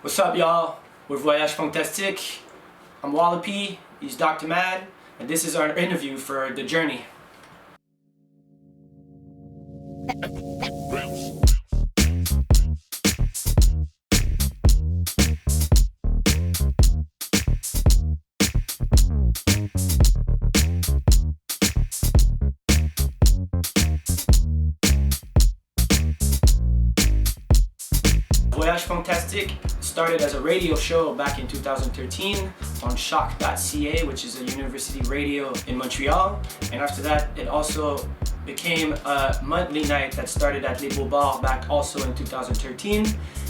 What's up, y'all? We're Voyage Funktastique. I'm Wallopy, he's Dr. Mad, and this is our interview for The Journey. Voyage Funktastique started as a radio show back in 2013 on shock.ca, which is a university radio in Montreal. And after that, it also became a monthly night that started at Les Beaux-Arts back also in 2013.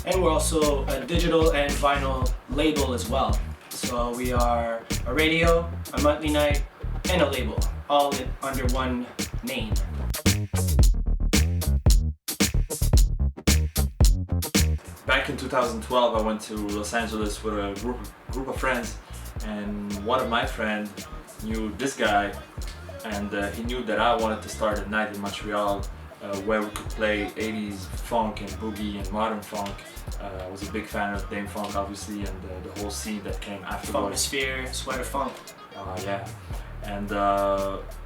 And we're also a digital and vinyl label as well. So we are a radio, a monthly night, and a label, all under one name. Back in 2012, I went to Los Angeles with a group of friends, and one of my friends knew this guy, and he knew that I wanted to start a night in Montreal where we could play 80s funk and boogie and modern funk. I was a big fan of Dame Funk, obviously, and the whole scene that came afterwards. Funksphere, Sweater Funk. Yeah. And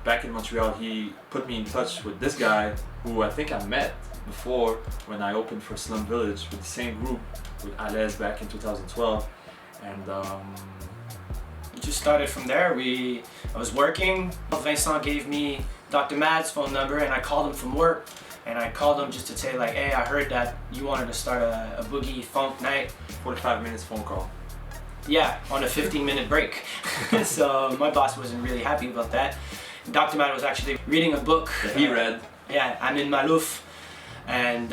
back in Montreal, he put me in touch with this guy who I think I met before when I opened for Slum Village with the same group with Alez back in 2012. And it just started from there. I was working. Vincent gave me Dr. Mad's phone number, and I called him from work. And I called him just to say, like, hey, I heard that you wanted to start a boogie funk night. 45 minutes phone call. Yeah, on a 15-minute break. So my boss wasn't really happy about that. Dr. Mad was actually reading a book that he read. Yeah, Amin Malouf. And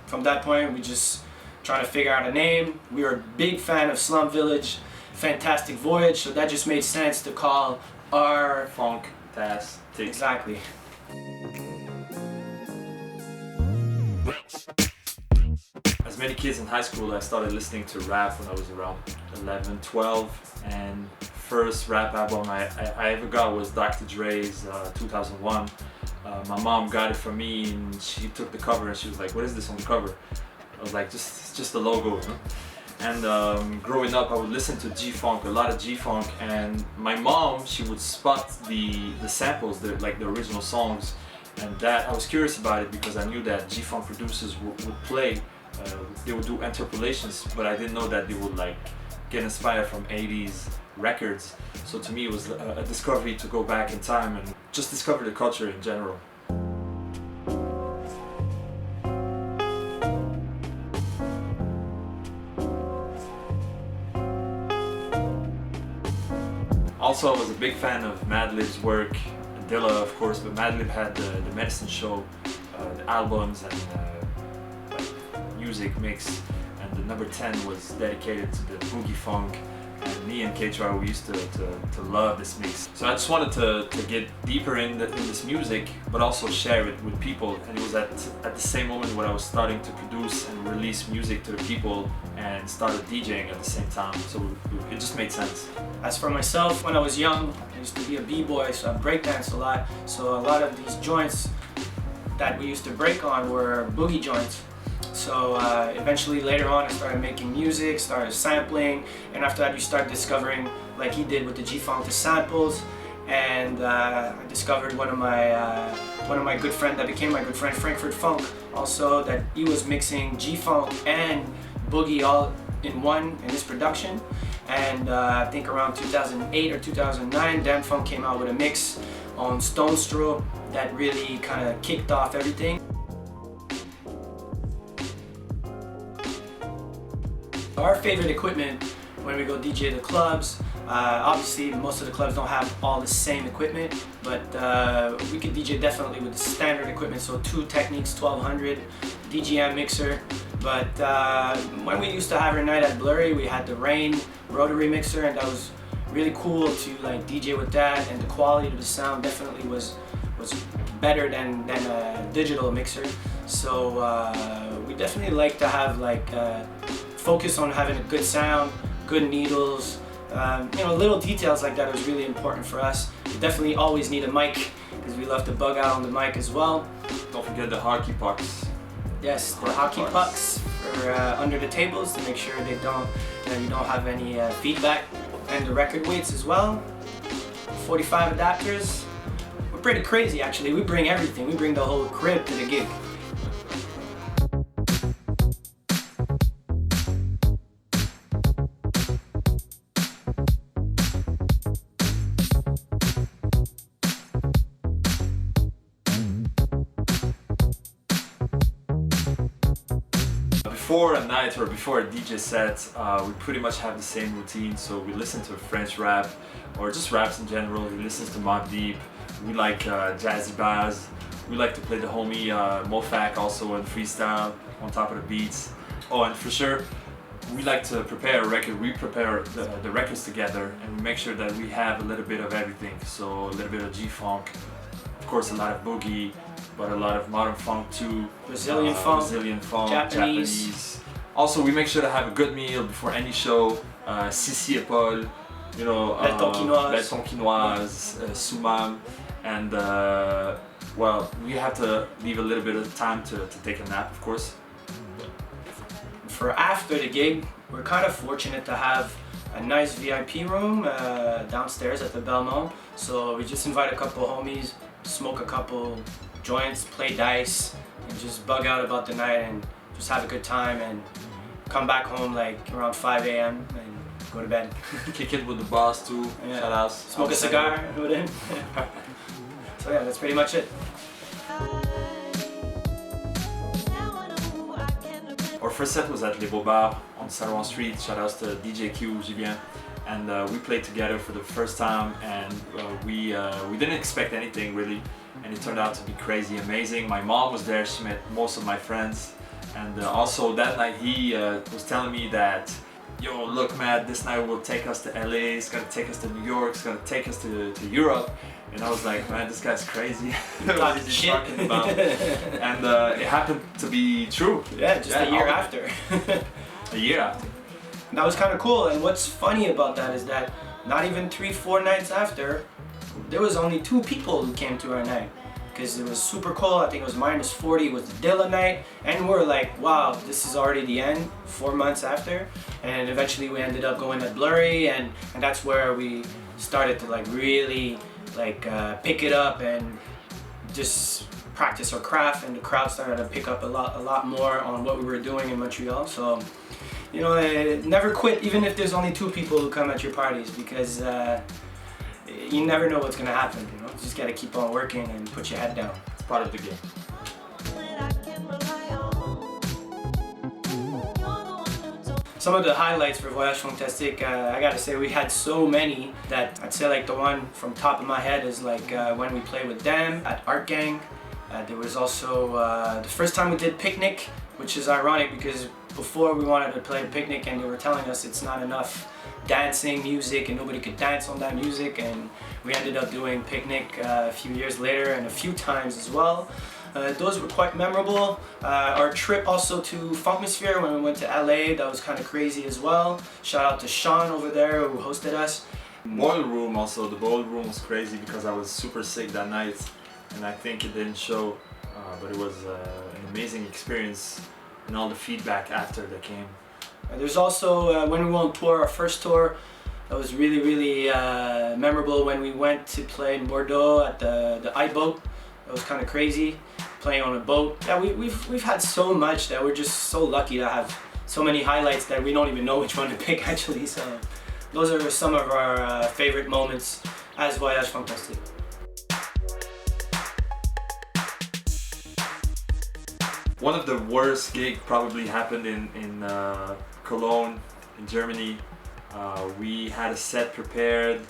from that point, we just trying to figure out a name. We were a big fan of Slum Village, Fantastic Voyage, so that just made sense to call our Funktastique. Exactly. As many kids in high school, I started listening to rap when I was around 11, 12, and first rap album I ever got was Dr. Dre's 2001. My mom got it for me, and she took the cover and she was like, what is this on the cover? I was like, it's just the logo. You know? And growing up, I would listen to G-Funk, a lot of G-Funk, and my mom, she would spot the samples, like the original songs, and that I was curious about it because I knew that G-Funk producers would play, they would do interpolations, but I didn't know that they would like get inspired from 80s records. So to me it was a discovery to go back in time and just discover the culture in general. Also, I was a big fan of Madlib's work, Dilla of course, but Madlib had the Medicine Show, the albums and like music mix, and the number 10 was dedicated to the boogie funk, and me and K-Trar, we used to love this mix. So I just wanted to get deeper in this music, but also share it with people, and it was at the same moment when I was starting to produce and release music to the people and started DJing at the same time, so it just made sense. As for myself, when I was young, I used to be a b-boy, so I breakdanced a lot, so a lot of these joints that we used to break on were boogie joints. So eventually later on I started making music, started sampling, and after that you start discovering, like he did with the G-Funk, the samples, and I discovered one of my good friends that became my good friend, Frankfurt Funk, also, that he was mixing G-Funk and boogie all in one in his production. And I think around 2008 or 2009, Dame Funk came out with a mix on Stone's Throw that really kind of kicked off everything. Our favorite equipment when we go DJ the clubs, obviously most of the clubs don't have all the same equipment, but we can DJ definitely with the standard equipment, so 2 Techniques 1200, DGM mixer. But when we used to have our night at Blurry, we had the Rain rotary mixer, and that was really cool to like DJ with that, and the quality of the sound definitely was better than a digital mixer. So we definitely like to have like focus on having a good sound, good needles, you know, little details like that was really important for us. We definitely always need a mic because we love to bug out on the mic as well. Don't forget the hockey pucks. Yes, the hockey pucks for for under the tables to make sure they don't, you don't have any feedback, and the record weights as well. 45 adapters. We're pretty crazy actually. We bring everything. We bring the whole crib to the gig. Before a night or before a DJ set, we pretty much have the same routine. So we listen to French rap or just raps in general. We listen to Mobb Deep. We like jazzy bars. We like to play the homie Mofak also and freestyle on top of the beats. Oh, and for sure, we like to prepare a record. We prepare the records together and we make sure that we have a little bit of everything. So a little bit of G-Funk, of course a lot of boogie, but a lot of modern funk too. Brazilian funk, Japanese. Also, we make sure to have a good meal before any show. Sissi épaule, you know, Belle quinoise, soumam, and well, we have to leave a little bit of time to take a nap, of course. For after the gig, we're kind of fortunate to have a nice VIP room downstairs at the Belmont. So we just invite a couple homies, smoke a couple joints, play dice, and just bug out about the night and just have a good time and come back home like around 5 a.m. and go to bed. Kick it with the boss too. Yeah. Shout out. Smoke a cigar with him. So yeah, that's pretty much it. Our first set was at Les Beaux-Bars on Saint-Laurent Street. Shout outs to DJ Q, Julien. And we played together for the first time, and we didn't expect anything really, and it turned out to be crazy amazing. My mom was there, she met most of my friends, and also that night he was telling me that, yo, look man, this night will take us to LA, it's gonna take us to New York, it's gonna take us to Europe. And I was like, man, this guy's crazy. What is he talking about? And it happened to be true. Yeah, just a year after. A year after. And that was kind of cool, and what's funny about that is that not even 3-4 nights after, there was only 2 people who came to our night. Because it was super cold, I think it was -40, it was the Dilla night, and we're like, wow, this is already the end, 4 months after. And eventually we ended up going at Blurry, and that's where we started to like really pick it up and just practice our craft, and the crowd started to pick up a lot more on what we were doing in Montreal. So, you know, never quit even if there's only 2 people who come at your parties, because you never know what's gonna happen, you know? You just gotta keep on working and put your head down. It's part of the game. Some of the highlights for Voyage Funktastique, I gotta say we had so many that I'd say like the one from top of my head is like when we played with them at Art Gang. There was also the first time we did Picnic, which is ironic because before we wanted to play Picnic and they were telling us it's not enough dancing music and nobody could dance on that music, and we ended up doing Picnic a few years later and a few times as well. Those were quite memorable. Our trip also to Funkmosphere when we went to LA, that was kind of crazy as well. Shout out to Sean over there who hosted us. Boiler Room also, the Boiler Room was crazy because I was super sick that night and I think it didn't show, but it was an amazing experience and all the feedback after that came. There's also, when we went on tour, our first tour, that was really memorable when we went to play in Bordeaux at the iBoat. That was kind of crazy, playing on a boat. Yeah, we've had so much that we're just so lucky to have so many highlights that we don't even know which one to pick actually. So those are some of our favorite moments as Voyage Funktastique. One of the worst gigs probably happened in Cologne, in Germany. We had a set prepared,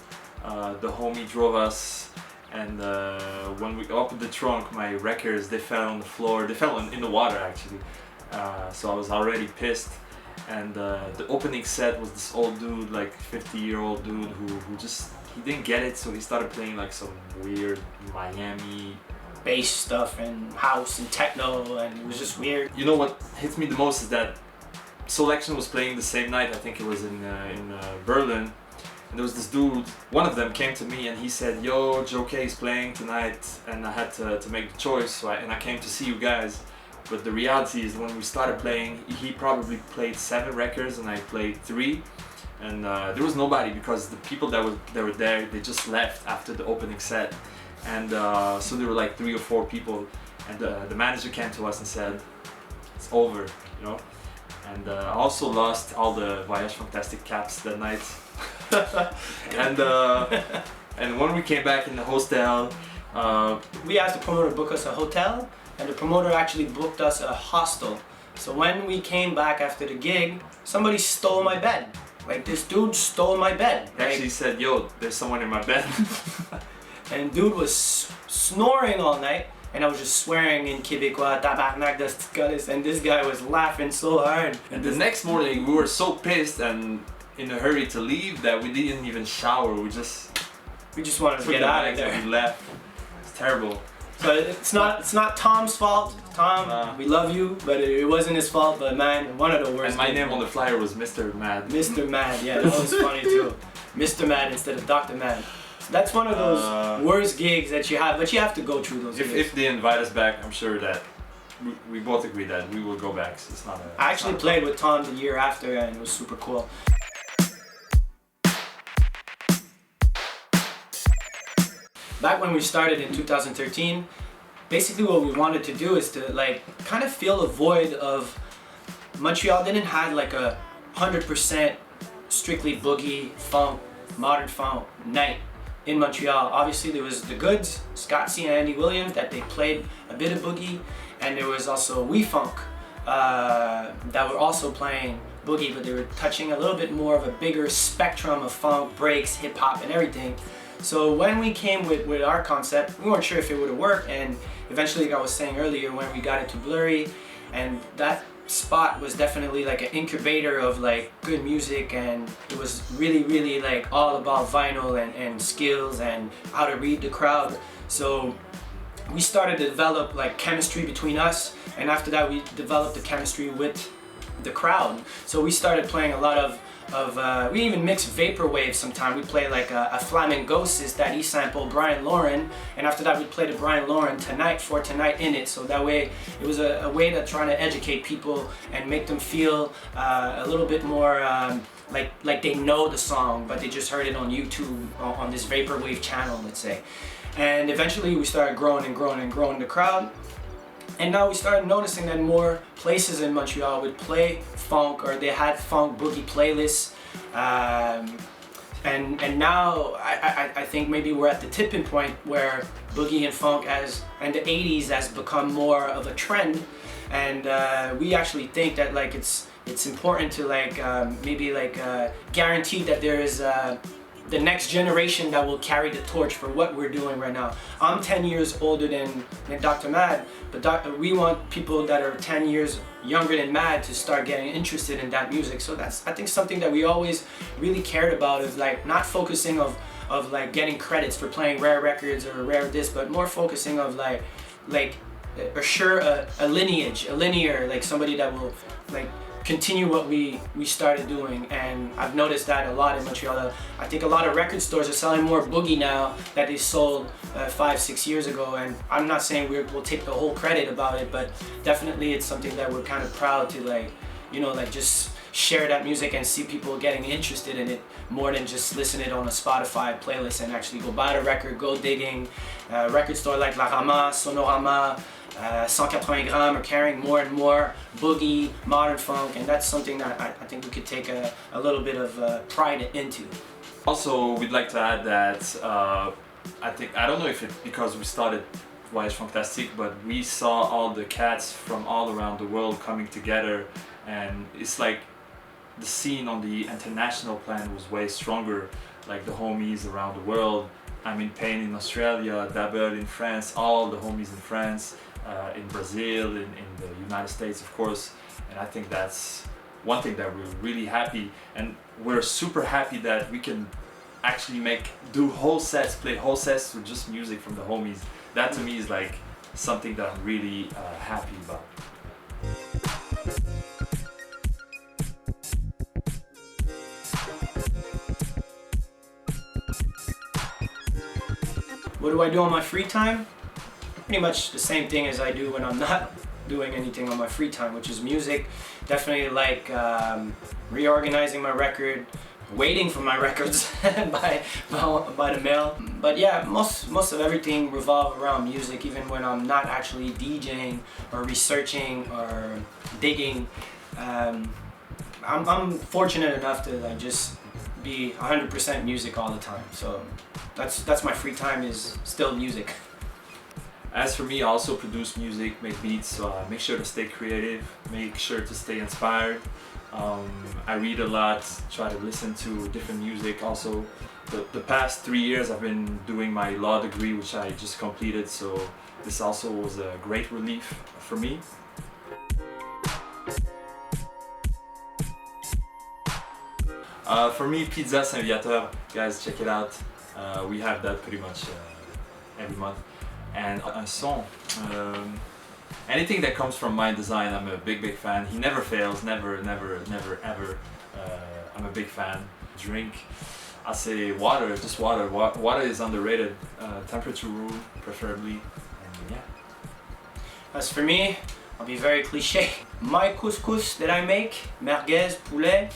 the homie drove us, and when we opened the trunk, my records, they fell on the floor, they fell in the water actually. So I was already pissed, and the opening set was this old dude, like 50-year-old dude who just, he didn't get it, so he started playing like some weird Miami bass stuff and house and techno, and it was just weird. You know what hits me the most is that Soul Action was playing the same night, I think it was in Berlin, and there was this dude, one of them came to me and he said, yo, Joe K is playing tonight, and I had to make the choice, and I came to see you guys. But the reality is when we started playing, he probably played 7 records and I played 3. And there was nobody because the people that were there, they just left after the opening set. And so there were like 3 or 4 people. And the manager came to us and said, it's over, you know. And I also lost all the Voyage Funktastique caps that night. And when we came back in the hostel, we asked the promoter to book us a hotel, and the promoter actually booked us a hostel. So when we came back after the gig, somebody stole my bed. Like, this dude stole my bed. He actually said, yo, there's someone in my bed. And dude was snoring all night, and I was just swearing in Québécois, tabarnak de scolis, and this guy was laughing so hard. And the next morning, we were so pissed and in a hurry to leave that we didn't even shower. We just wanted to get out of there. And we left. It's terrible. So it's not Tom's fault. Tom, we love you, but it wasn't his fault. But man, one of the worst. And my name on the flyer was Mr. Mad. Mr. Mad, yeah, that was funny too. Mr. Mad instead of Dr. Mad. So that's one of those worst gigs that you have, but you have to go through those gigs. If they invite us back, I'm sure that we both agree that we will go back. So it's not. I actually played with Tom the year after, and it was super cool. Back when we started in 2013, basically what we wanted to do is to like kind of fill a void of Montreal didn't have like a 100% strictly boogie, funk, modern funk night in Montreal. Obviously there was the Goods, Scott C and Andy Williams, that they played a bit of boogie, and there was also We Funk that were also playing boogie, but they were touching a little bit more of a bigger spectrum of funk, breaks, hip hop and everything. So when we came with our concept, we weren't sure if it would have worked, and eventually, like I was saying earlier, when we got into Blurry, and that spot was definitely like an incubator of like good music, and it was really like all about vinyl and skills and how to read the crowd. So we started to develop like chemistry between us, and after that we developed the chemistry with the crowd. So we started playing a lot of we even mix vaporwave sometimes. We play like a Flamingosis that he sampled Brian Lauren, and after that we played a Brian Lauren Tonight for Tonight in it. So that way it was a way to try to educate people and make them feel a little bit more like they know the song, but they just heard it on YouTube on this vaporwave channel, let's say. And eventually we started growing the crowd. And now we started noticing that more places in Montreal would play funk, or they had funk boogie playlists. And now I think maybe we're at the tipping point where boogie and funk and the 80s has become more of a trend. And we actually think that like it's important to like maybe like guarantee that there is the next generation that will carry the torch for what we're doing right now. I'm 10 years older than Dr. Mad, but we want people that are 10 years younger than Mad to start getting interested in that music. So that's, I think, something that we always really cared about, is like not focusing of like getting credits for playing rare records or rare this, but more focusing of like assure a linear, like somebody that will like continue what we started doing. And I've noticed that a lot in Montreal. I think a lot of record stores are selling more boogie now that they sold 5-6 years ago, and I'm not saying we'll take the whole credit about it, but definitely it's something that we're kind of proud to like, you know, like just share that music and see people getting interested in it more than just listen it on a Spotify playlist, and actually go buy the record, go digging. Record store like La Rama, Sonorama, 180 Gram are carrying more and more boogie, modern funk, and that's something that I think we could take a little bit of pride into. Also, we'd like to add that I don't know if it's because we started Voyage Funktastique, but we saw all the cats from all around the world coming together, and it's like the scene on the international plan was way stronger, like the homies around the world. I mean, Pain in Australia, Dabel in France, all the homies in France, in Brazil, in the United States, of course. And I think that's one thing that we're really happy, and we're super happy that we can actually do whole sets, play whole sets with just music from the homies. That to me is like something that I'm really happy about. What do I do on my free time? Pretty much the same thing as I do when I'm not doing anything on my free time, which is music. Definitely like reorganizing my record, waiting for my records by the mail. But yeah, most of everything revolve around music, even when I'm not actually DJing or researching or digging. I'm fortunate enough to like just be 100% music all the time. So that's my free time, is still music. As for me, I also produce music, make beats, so make sure to stay creative, make sure to stay inspired. I read a lot, try to listen to different music. Also, the past 3 years I've been doing my law degree, which I just completed, so this also was a great relief for me. For me, Pizza Saint-Viateur, guys, check it out. We have that pretty much every month. And un son, anything that comes from my design, I'm a big fan. He never fails, never ever. I'm a big fan. Drink, I say water, just water. Water is underrated. Temperature room, preferably. And yeah. As for me, I'll be very cliche. My couscous that I make, merguez, poulet.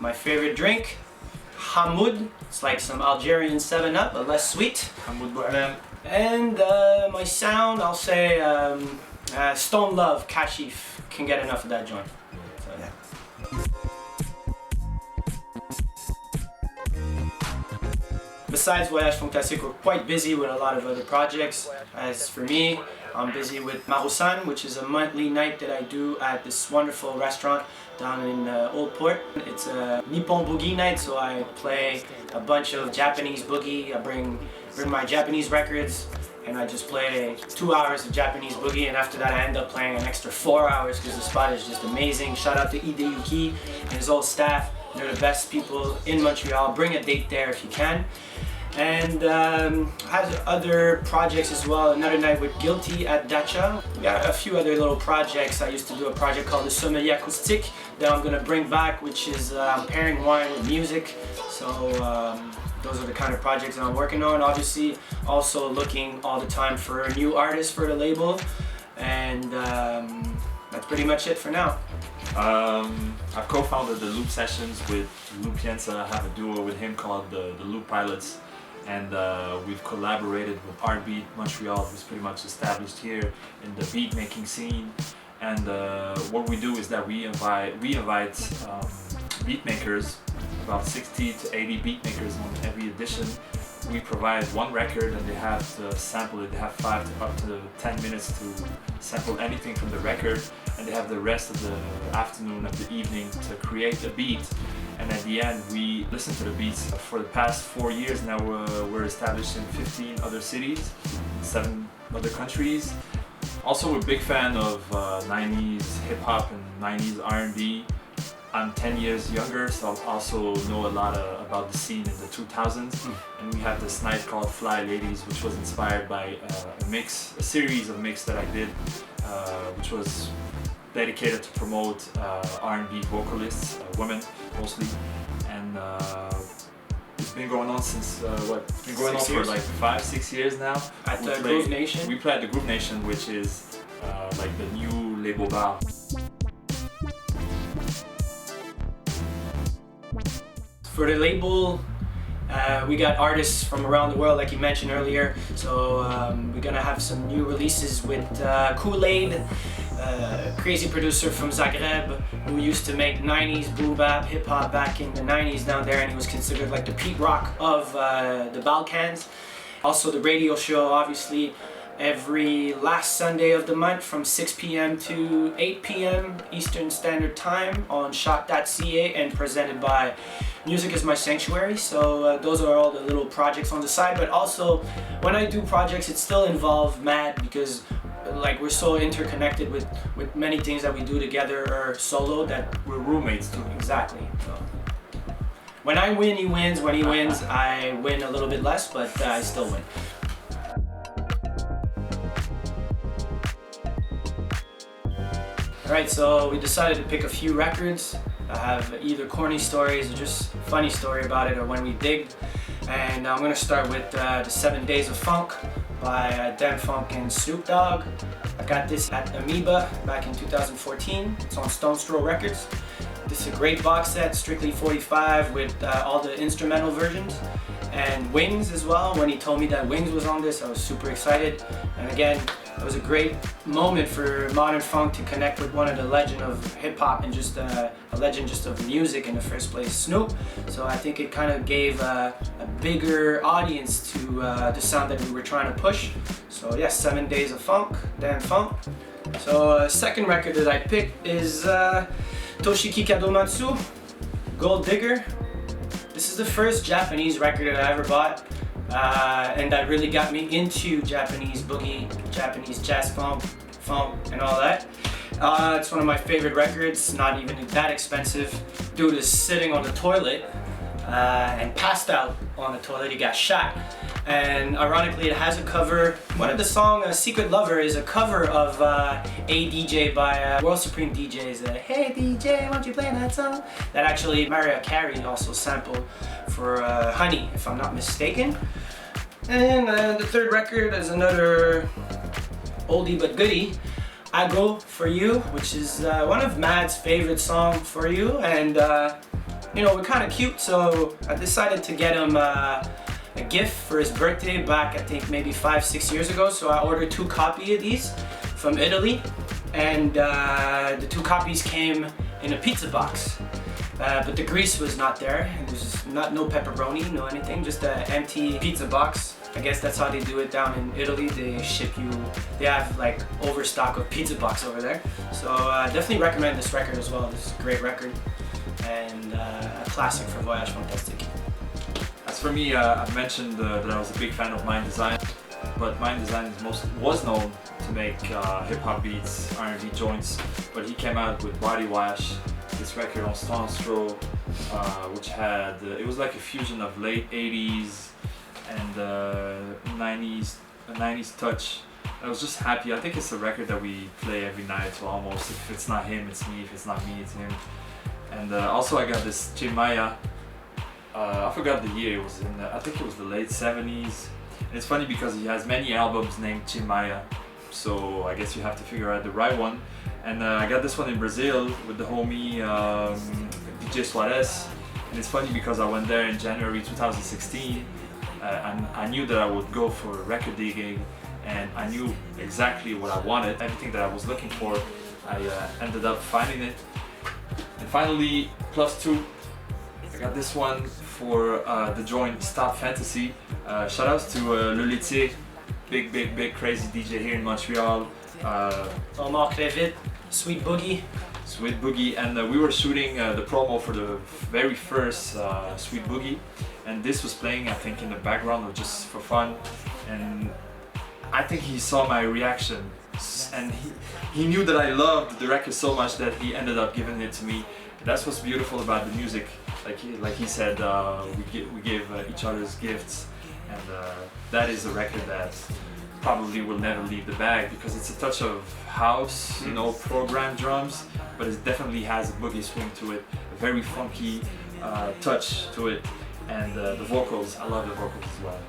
My favorite drink, hamoud. It's like some Algerian 7-Up, but less sweet. Hamoud Bouhlem. And my sound, I'll say Stone Love, Kashif. Can get enough of that joint. So, yeah. Besides Voyage Funktastique, we're quite busy with a lot of other projects. As for me, I'm busy with Marusan, which is a monthly night that I do at this wonderful restaurant down in Old Port. It's a Nippon Boogie night, so I play a bunch of Japanese boogie. I bring my Japanese records and I just play 2 hours of Japanese boogie, and after that I end up playing an extra 4 hours because the spot is just amazing. Shout out to Hideyuki and his whole staff. They're the best people in Montreal. Bring a date there if you can. And has other projects as well. Another night with Guilty at Dacha. We got a few other little projects. I used to do a project called the Sommelier Acoustique that I'm gonna bring back, which is pairing wine with music. So those are the kind of projects that I'm working on. Obviously, also looking all the time for new artists for the label. And that's pretty much it for now. I've co-founded the Loop Sessions with Loop Pienza. I have a duo with him called the Loop Pilots. And we've collaborated with Art Beat Montreal, who's pretty much established here in the beat making scene. And what we do is that we invite beat makers, about 60 to 80 beat makers on every edition. We provide one record and they have to sample it. They have 5 to up to 10 minutes to sample anything from the record, and they have the rest of the afternoon, of the evening to create a beat. And at the end, we listen to the beats. For the past 4 years now, we're established in 15 other cities, 7 other countries. Also, a big fan of 90s hip hop and 90s R&B. I'm 10 years younger, so I also know a lot about the scene in the 2000s. And we have this night called Fly Ladies, which was inspired by a series of mix that I did, which was dedicated to promote R&B vocalists, women mostly. And it's been going on since It's been going on for like 5-6 years now. At the Groove Nation? We play at the Groove Nation, which is like the new label bar. For the label, we got artists from around the world, like you mentioned earlier. So we're gonna have some new releases with Kool-Aid, crazy producer from Zagreb who used to make 90s boom bap hip hop back in the 90s down there, and he was considered like the Pete Rock of the Balkans. Also the radio show, obviously, every last Sunday of the month from 6 p.m. to 8 p.m. Eastern Standard Time on shot.ca, and presented by Music Is My Sanctuary. So those are all the little projects on the side, but also when I do projects it still involves Mad, because like we're so interconnected with many things that we do together or solo that we're roommates too. Exactly. So when I win, he wins. When he wins, I win a little bit less, but I still win. Alright, so we decided to pick a few records that have either corny stories or just funny story about it, or when we digged. And I'm gonna start with the 7 Days of Funk by Dem Funk and Snoop Dogg. I got this at Amoeba back in 2014. It's on Stone's Throw Records. This is a great box set, strictly 45 with all the instrumental versions. And Wings as well. When he told me that Wings was on this, I was super excited. And again, it was a great moment for modern funk to connect with one of the legend of hip hop and just a legend just of music in the first place, Snoop. So I think it kind of gave a bigger audience to the sound that we were trying to push. So yeah, 7 Days of Funk, Damn Funk. So second record that I picked is Toshiki Kadomatsu, Gold Digger. This is the first Japanese record that I ever bought, and that really got me into Japanese boogie, Japanese jazz funk, and all that. It's one of my favorite records, not even that expensive. Dude is sitting on the toilet and passed out on the toilet. He got shot. And ironically, it has a cover. One of the songs, Secret Lover, is a cover of a DJ by World Supreme DJ's Hey DJ, why don't you play that song? That actually Mariah Carey also sampled for Honey, if I'm not mistaken. And the third record is another oldie but goodie, I Go For You, which is one of Mad's favorite songs for you. And you know, we're kind of cute, so I decided to get him a gift for his birthday back, I think maybe 5-6 years ago. So I ordered 2 copies of these from Italy, and the 2 copies came in a pizza box, but the grease was not there. There's no pepperoni, no anything, just an empty pizza box. I guess that's how they do it down in Italy. They ship you, they have like overstock of pizza box over there. So definitely recommend this record as well. This is a great record and a classic for Voyage Funktastique. As for me, I mentioned that I was a big fan of Mind Design, but Mind Design was known to make hip-hop beats, R&B joints, but he came out with Body Wash, this record on Stone's Throw, which had, it was like a fusion of late 80s and 90s touch. I was just happy. I think it's a record that we play every night, so almost, if it's not him, it's me, if it's not me, it's him. And also I got this Chimaya. I forgot the year, it was in, I think it was the late 70s. And it's funny because he has many albums named Chimaya, so I guess you have to figure out the right one. And I got this one in Brazil with the homie DJ Suarez. And it's funny because I went there in January 2016, and I knew that I would go for a record digging, and I knew exactly what I wanted, everything that I was looking for. I ended up finding it. And finally, +2. I got this one for the joint Stop Fantasy. Shoutouts to Le Laitier, big crazy DJ here in Montreal. Omar Crevit, Sweet Boogie. Sweet Boogie, and we were shooting the promo for the very first Sweet Boogie, and this was playing, I think, in the background, or just for fun. And I think he saw my reaction, and he knew that I loved the record so much that he ended up giving it to me. That's what's beautiful about the music. Like he said, we give each other's gifts, and that is a record that probably will never leave the bag, because it's a touch of house, you know, programmed drums, but it definitely has a boogie swing to it, a very funky touch to it, and the vocals, I love the vocals as well.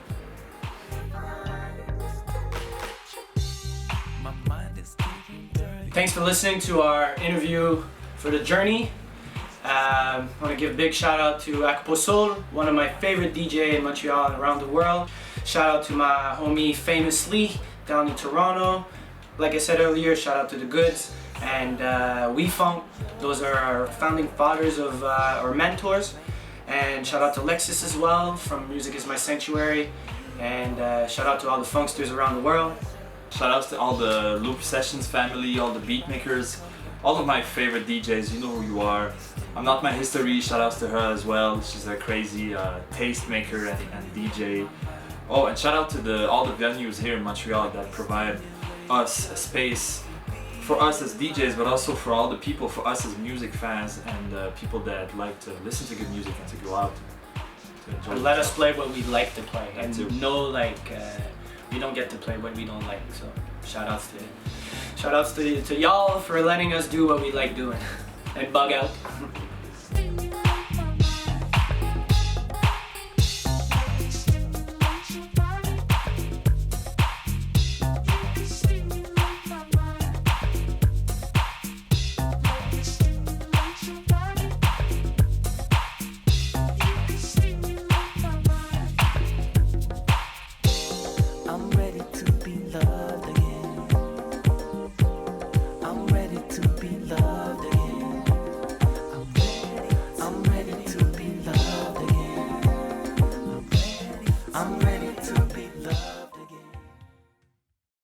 Thanks for listening to our interview for The Journey. I want to give a big shout out to Akpo Soul, one of my favorite DJ in Montreal and around the world. Shout out to my homie Famous Lee down in Toronto. Like I said earlier, shout out to The Goods and We Funk. Those are our founding fathers of our mentors. And shout out to Lexus as well from Music Is My Sanctuary. And shout out to all the funksters around the world. Shout outs to all the Loop Sessions family, all the beat makers, all of my favorite DJs, you know who you are. I'm Not My History, shout outs to her as well. She's a crazy taste maker and DJ. Oh, and shout out to all the venues here in Montreal that provide us a space for us as DJs, but also for all the people, for us as music fans and people that like to listen to good music and to go out to enjoy. And let us play what we like to play, That and too. we don't get to play what we don't like. So shout outs to y'all for letting us do what we like doing and bug out.